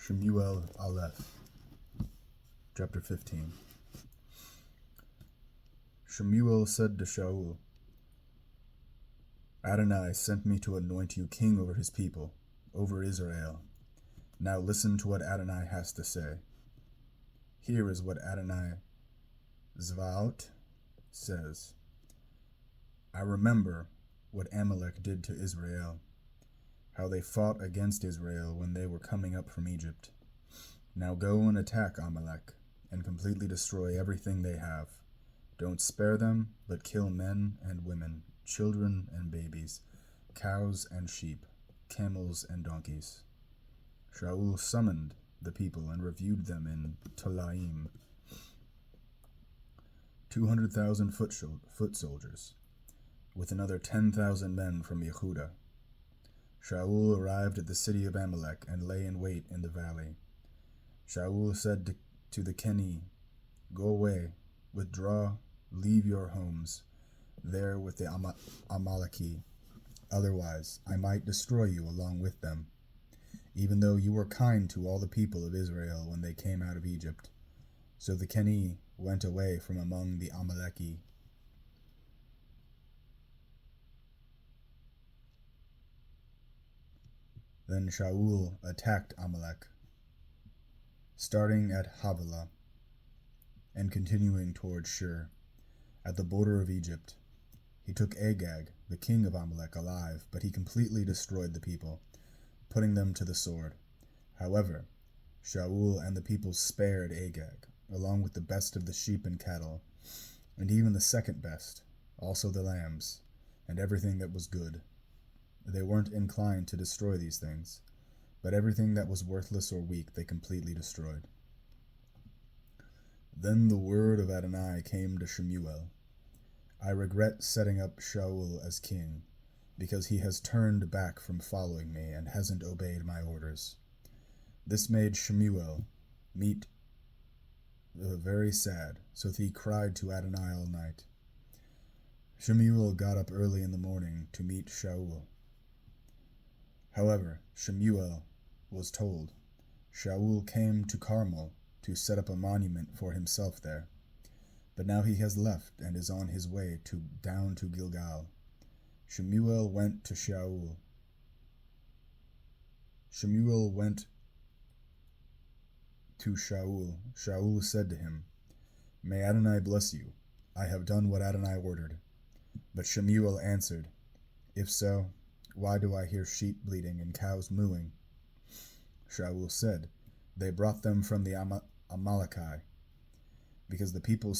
Shemuel Alef, chapter 15. Shemuel said to Sha'ul, Adonai sent me to anoint you king over his people, over Israel. Now listen to what Adonai has to say. Here is what Adonai Zvaot says. I remember what Amalek did to Israel, how they fought against Israel when they were coming up from Egypt. Now go and attack Amalek, and completely destroy everything they have. Don't spare them, but kill men and women, children and babies, cows and sheep, camels and donkeys. Sha'ul summoned the people and reviewed them in Tolaim. 200,000 foot soldiers, with another 10,000 men from Yehudah. Sha'ul arrived at the city of Amalek and lay in wait in the valley. Sha'ul said to the Keni, Go away, withdraw, leave your homes there with the Amaleki. Otherwise, I might destroy you along with them, even though you were kind to all the people of Israel when they came out of Egypt. So the Keni went away from among the Amaleki. Then Sha'ul attacked Amalek, starting at Havilah and continuing toward Shur, at the border of Egypt. He took Agag, the king of Amalek, alive, but he completely destroyed the people, putting them to the sword. However, Sha'ul and the people spared Agag, along with the best of the sheep and cattle, and even the second best, also the lambs, and everything that was good. They weren't inclined to destroy these things, but everything that was worthless or weak they completely destroyed. Then the word of Adonai came to Shemuel. I regret setting up Sha'ul as king, because he has turned back from following me and hasn't obeyed my orders. This made Shemuel very sad, so that he cried to Adonai all night. Shemuel got up early in the morning to meet Sha'ul. However, Shemuel was told, Sha'ul came to Carmel to set up a monument for himself there, but now he has left and is on his way down to Gilgal. Shemuel went to Sha'ul. Shemuel went to Sha'ul. Sha'ul said to him, May Adonai bless you. I have done what Adonai ordered. But Shemuel answered, If so, why do I hear sheep bleating and cows mooing? Sha'ul said, They brought them from the Amaleki, because the people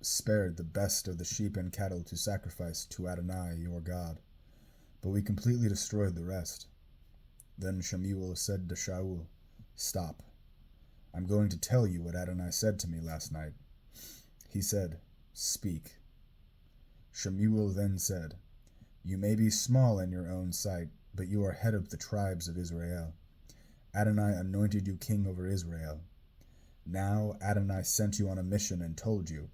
spared the best of the sheep and cattle to sacrifice to Adonai your God, but we completely destroyed the rest. Then Shemuel said to Sha'ul, Stop. I'm going to tell you what Adonai said to me last night. He said, Speak. Shemuel then said, You may be small in your own sight, but you are head of the tribes of Israel. Adonai anointed you king over Israel. Now Adonai sent you on a mission and told you,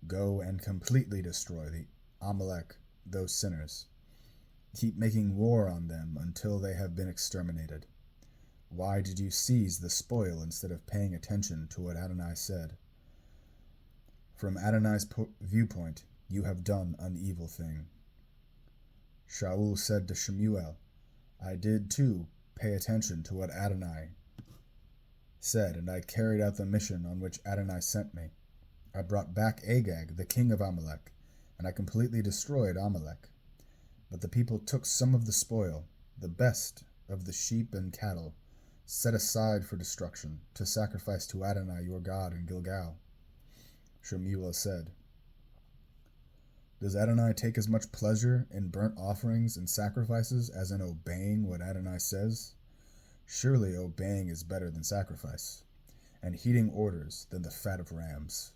Go and completely destroy the Amalek, those sinners. Keep making war on them until they have been exterminated. Why did you seize the spoil instead of paying attention to what Adonai said? From Adonai's viewpoint, you have done an evil thing. Sha'ul said to Shemuel, I did too pay attention to what Adonai said, and I carried out the mission on which Adonai sent me. I brought back Agag, the king of Amalek, and I completely destroyed Amalek. But the people took some of the spoil, the best of the sheep and cattle, set aside for destruction, to sacrifice to Adonai your God in Gilgal. Shemuel said, Does Adonai take as much pleasure in burnt offerings and sacrifices as in obeying what Adonai says? Surely obeying is better than sacrifice, and heeding orders than the fat of rams.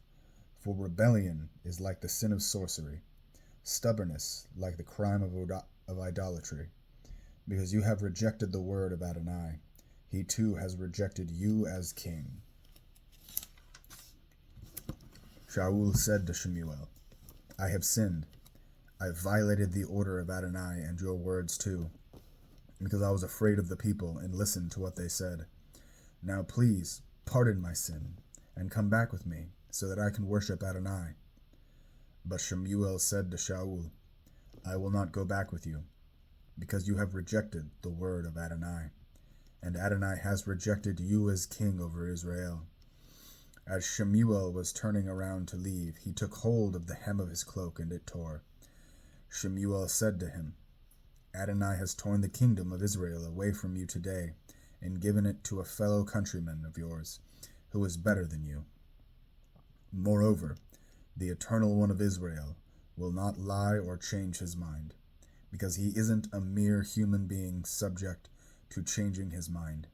For rebellion is like the sin of sorcery, stubbornness like the crime of idolatry. Because you have rejected the word of Adonai, he too has rejected you as king. Sha'ul said to Shemuel, I have sinned. I violated the order of Adonai and your words too, because I was afraid of the people and listened to what they said. Now please, pardon my sin, and come back with me, so that I can worship Adonai. But Shemuel said to Sha'ul, I will not go back with you, because you have rejected the word of Adonai, and Adonai has rejected you as king over Israel. As Shemuel was turning around to leave, he took hold of the hem of his cloak, and it tore. Shemuel said to him, Adonai has torn the kingdom of Israel away from you today, and given it to a fellow countryman of yours, who is better than you. Moreover, the Eternal One of Israel will not lie or change his mind, because he isn't a mere human being subject to changing his mind.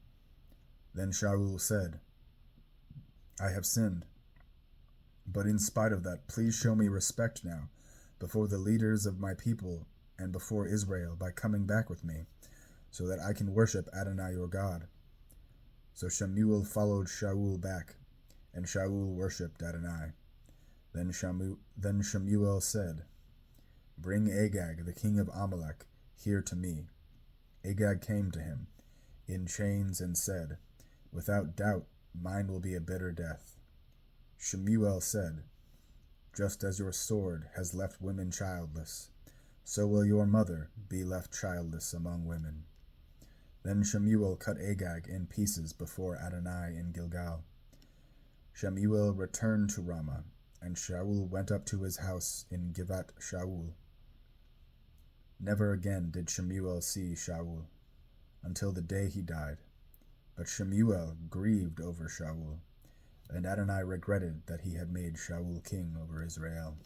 Then Sha'ul said, I have sinned, but in spite of that, please show me respect now before the leaders of my people and before Israel by coming back with me, so that I can worship Adonai your God. So Shemuel followed Sha'ul back, and Sha'ul worshipped Adonai. Then Shemuel said, Bring Agag, the king of Amalek, here to me. Agag came to him, in chains, and said, Without doubt, mine will be a bitter death. Shemuel said, Just as your sword has left women childless, so will your mother be left childless among women. Then Shemuel cut Agag in pieces before Adonai in Gilgal. Shemuel returned to Ramah, and Sha'ul went up to his house in Givat Sha'ul. Never again did Shemuel see Sha'ul, until the day he died. But Shemuel grieved over Sha'ul, and Adonai regretted that he had made Sha'ul king over Israel.